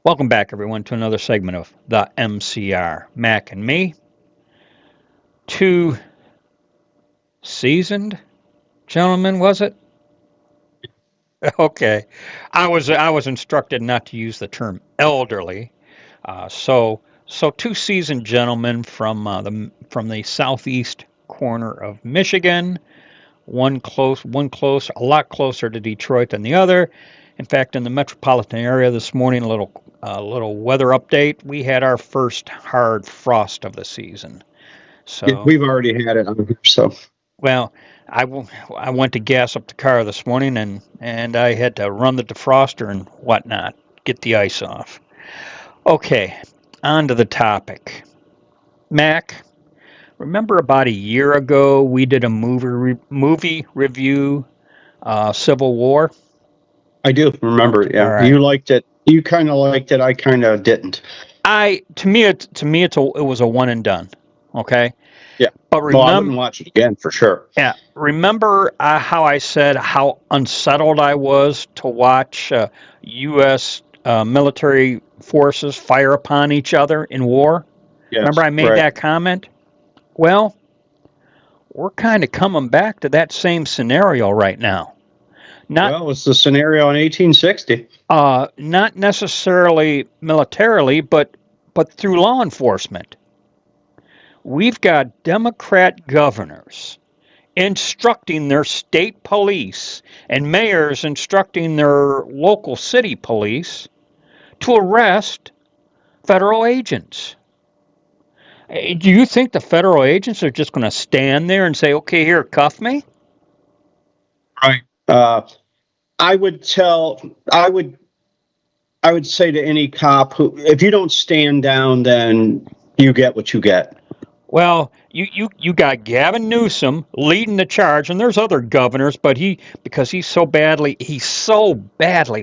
Welcome back, everyone, to another segment of the MCR. Mac and me, two seasoned gentlemen, was it? Okay, I was instructed not to use the term elderly. So two seasoned gentlemen from the southeast corner of Michigan. One close, a lot closer to Detroit than the other. In fact, in the metropolitan area this morning, a little weather update. We had our first hard frost of the season. Yeah, So, we've already had it on here, so well, I went to gas up the car this morning and I had to run the defroster and whatnot, get the ice off. Okay, on to the topic. Mac, remember about a year ago we did a movie review, Civil War? I do remember. All Yeah, right. you liked it. You kind of liked it. I kind of didn't. To me it was a one and done. Okay, Yeah. but Well, I remember, wouldn't watch it again for sure. yeah, remember how I said how unsettled I was to watch U.S. Military forces fire upon each other in war. Remember Yes. I made Right. that comment. Well, we're kind of coming back to that same scenario right now. Not Well, it's the scenario in 1860. not necessarily militarily, but through law enforcement. We've got Democrat governors instructing their state police and mayors instructing their local city police to arrest federal agents. Do you think the federal agents are just going to stand there and say, okay, here, cuff me? Right. Uh, I would tell. I would. I would say to any cop who, if you don't stand down, then you get what you get. Well, you got Gavin Newsom leading the charge, and there's other governors, but because he so badly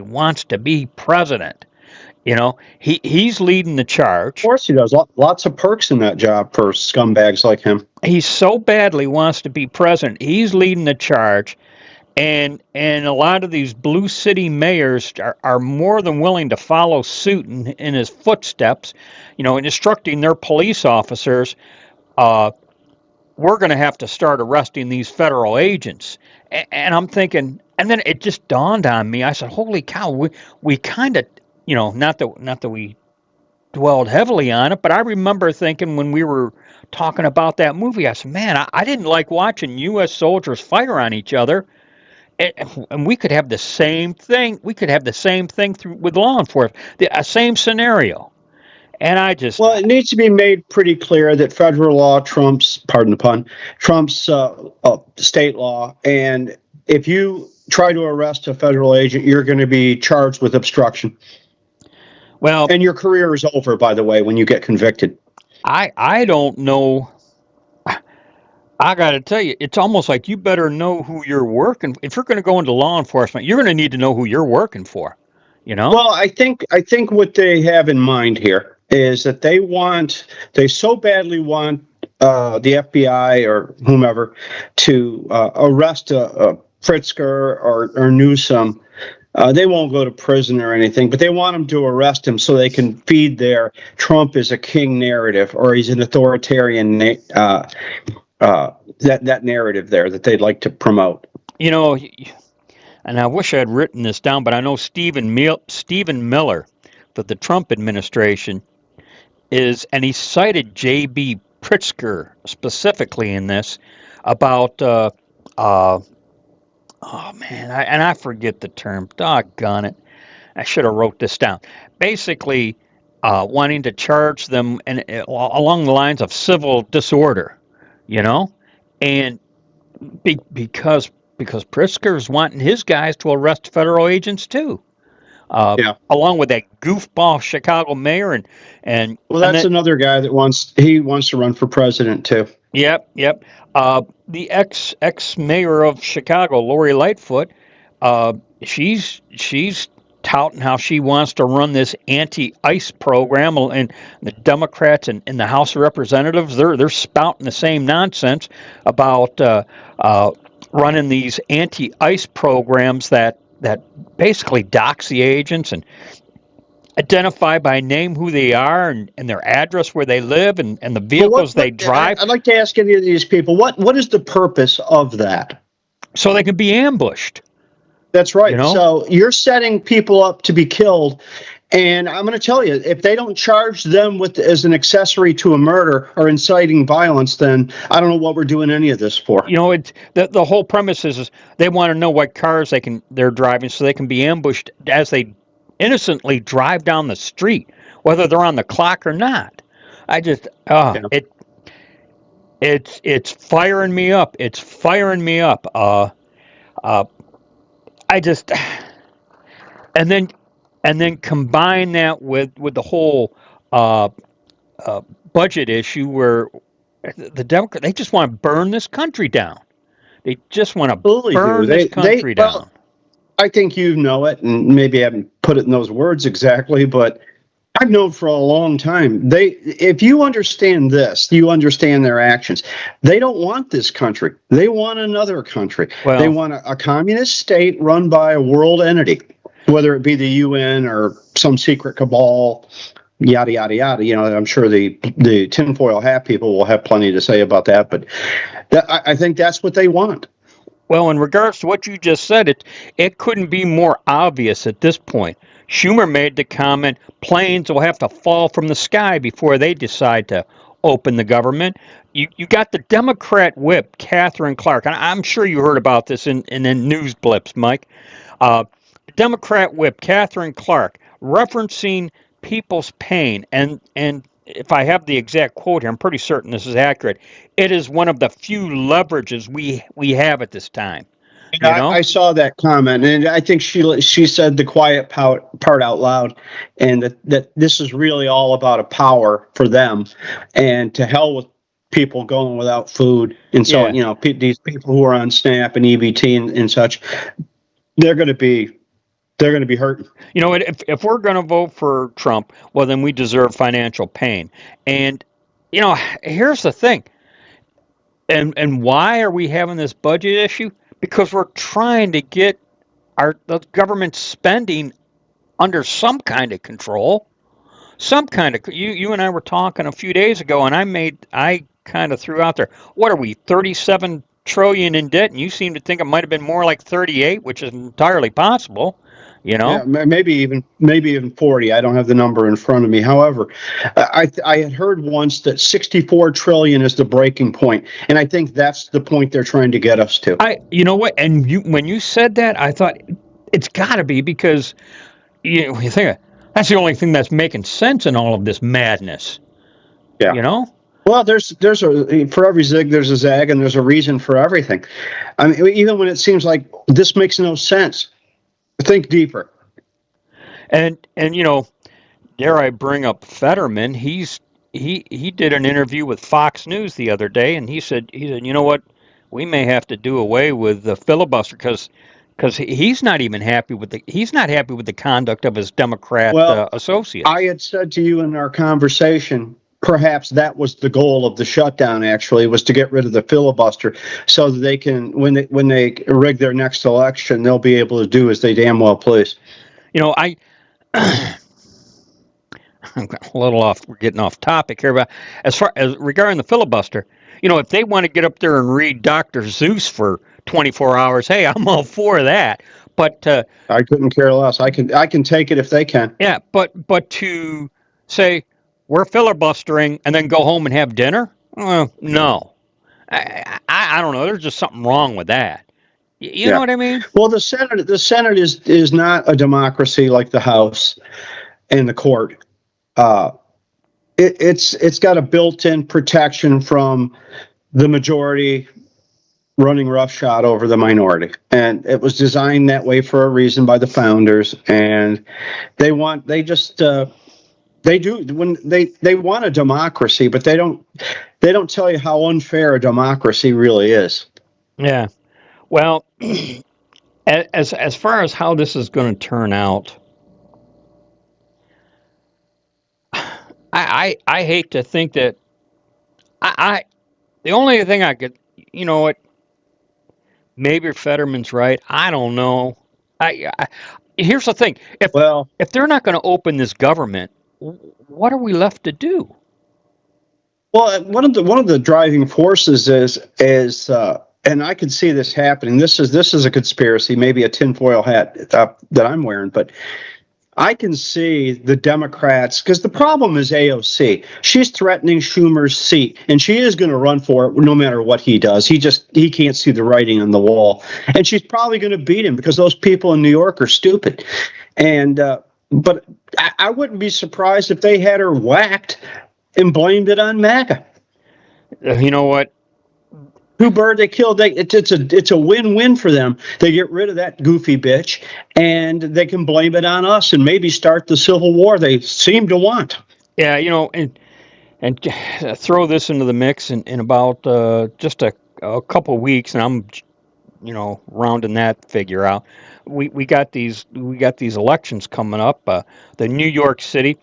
wants to be president. He's leading the Of charge. course, he does. Lots of perks in that job for scumbags like him. He so badly wants to be president. He's leading the charge, and a lot of these blue city mayors are more than willing to follow suit in his footsteps, and instructing their police officers, uh, we're going to have to start arresting these federal agents. And I'm thinking, and then it just dawned on me. I said, holy cow, we kind of, not that we dwelled heavily on it, but I remember thinking when we were talking about that movie, I said, man, I didn't like watching U.S. soldiers fire on each other. And we could have the same thing. We could have the same thing with law enforcement, the same scenario. And I just, Well, it needs to be made pretty clear that federal law trumps, pardon the pun, trumps state law. And if you try to arrest a federal agent, you're going to be charged with obstruction. well, And your career is over, by the way, when you get convicted. I don't know. I got to tell you, it's almost like you better know who you're working. If you're going to go into law enforcement, you're going to need to know who you're working for. You know? Well, I think what they have in mind here is that they so badly want the FBI or whomever to arrest a Pritzker or Newsom. They won't go to prison or anything, but they want them to arrest him so they can feed their Trump is a king narrative or he's an authoritarian that narrative there that they'd like to promote. You know, and I wish I had written this down, but I know Stephen Miller for the Trump administration and he cited J.B. Pritzker specifically in this about, uh, oh man, I forget the term. Doggone it. I should have wrote this down. Basically, wanting to charge them along the lines of civil disorder, you know, and because Pritzker's wanting his guys to arrest federal agents too, Yeah. along with that goofball Chicago mayor and Well, and that's then another guy that wants to run for president too. yep. The ex mayor of Chicago, Lori Lightfoot, uh, she's touting how she wants to run this anti-ICE program, and the Democrats in the House of Representatives they're spouting the same nonsense about running these anti-ICE programs that basically dox the agents identify by name who they are and their address where they live and the But vehicles they drive I'd like to ask any of these people, what is the purpose of that? so they can be ambushed, That's you right. know? So you're setting people up to be killed. And I'm going to tell you, if they don't charge them with as an accessory to a murder or inciting violence, then I don't know what we're doing any of this for. You know, the whole premise is they want to know what cars they're driving so they can be ambushed as they innocently drive down the street, whether they're on the clock or not. I just Yeah. it's firing me up. It's firing me up. Uh I just and then combine that with the whole uh, uh, budget issue where the Democrats they just want to burn this country down. They just want to Absolutely do. burn this country Well, down. I think you know it, and maybe I haven't put it in those words exactly, but I've known for a long time. If you understand this, you understand their actions. They don't want this country. They want another country. They Well, want a communist state run by a world entity, whether it be the UN or some secret cabal, yada yada yada. You know, I'm sure the tinfoil hat people will have plenty to say about that, but I think that's what they want. well, in regards to what you just said, it couldn't be more obvious at this point. Schumer made the comment, planes will have to fall from the sky before they decide to open the government. You got the Democrat whip, Catherine Clark, and I'm sure you heard about this in the news blips, Mike. Uh, Democrat whip, Catherine Clark, referencing people's pain, and if I have the exact quote here, I'm pretty certain this is accurate. It is one of the few leverages we have at this time. You I know, saw that comment, and I think she said the quiet part out loud, and that this is really all about a power for them, and to hell with people going without food and so on. yeah. You know, these people who are on SNAP and EBT and such, they're going to be they're going to be hurting. You know, if we're going to vote for Trump, well, then we deserve financial pain. And you know, here's the thing. And why are we having this budget issue? Because we're trying to get the government spending under some kind of control. Some kind of you and I were talking a few days ago, and I kind of threw out there, what are we, 37 trillion in debt, and you seem to think it might have been more like 38, which is entirely possible. You Yeah, know, maybe even 40. I don't have the number in front of me. However, I had heard once that 64 trillion is the breaking point, and I think that's the point they're trying to get us to. you know what, and you when you said that, I thought it's got to be because you think that's the only thing that's making sense in all of this madness. Yeah. You know, Well, there's a for every zig there's a zag, and there's a reason for everything. I mean, even when it seems like this makes no sense, think deeper. and you know, dare I bring up Fetterman? He did an interview with Fox News the other day, and he said, you know what, we may have to do away with the filibuster because he's not happy with the conduct of his Democrat Well, I associates. had said to you in our conversation, perhaps that was the goal of the shutdown. Actually, was to get rid of the filibuster, so that they can, when they rig their next election, they'll be able to do as they damn well please. You know, I'm a little off. We're getting off topic here, but as far as regarding the filibuster, you know, if they want to get up there and read Dr. Zeus for 24 hours, hey, I'm all for that. But I couldn't care less. I can take it if they can. yeah, but to say we're filibustering and then go home and have dinner, no, I don't know. There's just something wrong with that. You know Yeah. what I mean? Well, the Senate is not a democracy like the House and the court. Uh, it's got a built-in protection from the majority running roughshod over the minority, and it was designed that way for a reason by the founders. And they do when they want a democracy, but they don't tell you how unfair a democracy really is. Yeah. Well, as far as how this is going to turn out, I hate to think that I the only thing I could, you know what, maybe Fetterman's right. I don't know. I here's the thing: Well, if they're not going to open this government, what are we left to do? well, one of the driving forces is and I can see this happening. This is a conspiracy, maybe a tinfoil hat that I'm wearing, but I can see the Democrats, because the problem is AOC. She's threatening Schumer's seat, and she is going to run for it no matter what he does. He can't see the writing on the wall, and she's probably going to beat him because those people in New York are stupid. And but I wouldn't be surprised if they had her whacked and blamed it on MAGA. You know what? Two birds they killed. It's a win-win for them. They get rid of that goofy bitch, and they can blame it on us and maybe start the civil war they seem to want. Yeah, and throw this into the mix in about just a couple weeks, and I'm rounding that figure out. We got these elections coming up. The New York City.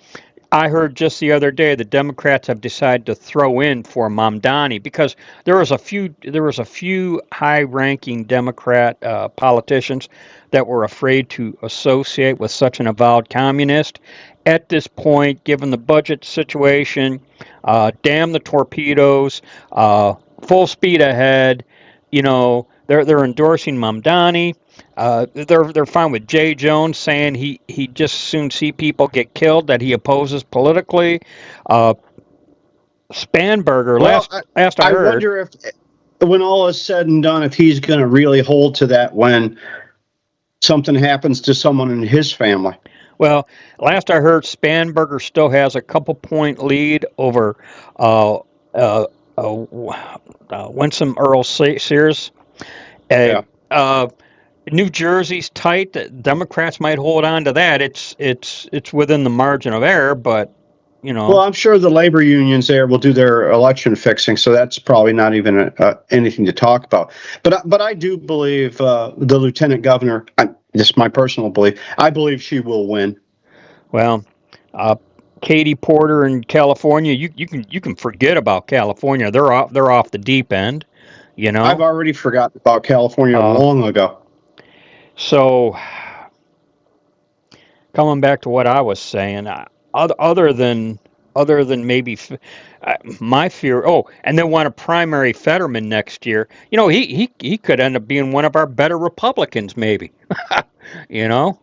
I heard just the other day the Democrats have decided to throw in for Mamdani because there was a few high-ranking Democrat politicians that were afraid to associate with such an avowed communist. At this point, given the budget situation, damn the torpedoes, full speed ahead. They're endorsing Mamdani. They're fine with Jay Jones saying he just soon see people get killed that he opposes politically. Uh, Spanberger, Well, last I I heard, wonder if, when all is said and done, if he's going to really hold to that when something happens to someone in his family. well, last I heard, Spanberger still has a couple point lead over uh, uh, Winsome Earl Sears. Uh, Yeah. uh, New Jersey's tight. Democrats might hold on to that. It's within the margin of error, but you Well, know, I'm sure the labor unions there will do their election fixing, so that's probably not even anything to talk about. But I do believe the lieutenant governor. This is my personal belief. I believe she will win. well, uh, Katie Porter in California. You can forget about California. They're off the deep end. You I've know. already forgotten about California Uh, long ago. so coming back to what I was saying, other than maybe my fear. Oh, and they want a primary Fetterman next year. He could end up being one of our better Republicans, maybe. you know.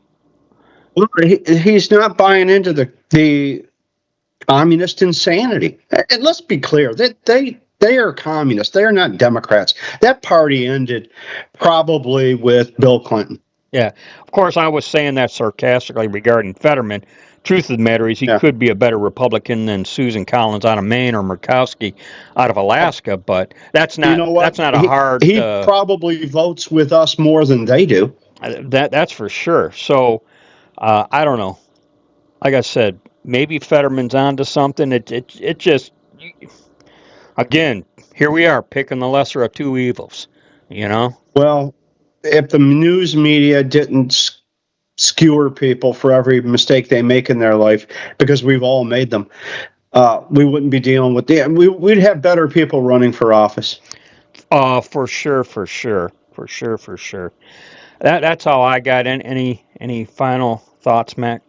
Well, he's not buying into the communist insanity. And let's be clear that they are communists. They are not Democrats. That party ended probably with Bill Clinton. Yeah, of course, I was saying that sarcastically regarding Fetterman. Truth of the matter is, he Yeah. could be a better Republican than Susan Collins out of Maine or Murkowski out of Alaska, but that's You not know what? that's not a He hard he probably votes with us more than they do. that's for sure. So I don't know. Like I said, maybe Fetterman's onto something. It just again, here we are picking the lesser of two evils. You know. Well, if the news media didn't skewer people for every mistake they make in their life, because we've all made them, we wouldn't be dealing with we'd have better people running for office. For sure, for sure, for sure, for sure. That's all I got. Any final thoughts, Mac?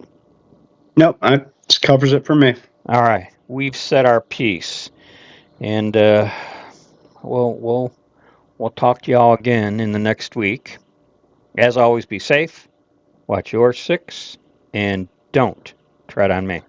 Nope, that covers it for me. All right, we've said our piece, and we'll talk to y'all again in the next week. As always, be safe, watch your six, and don't tread on me.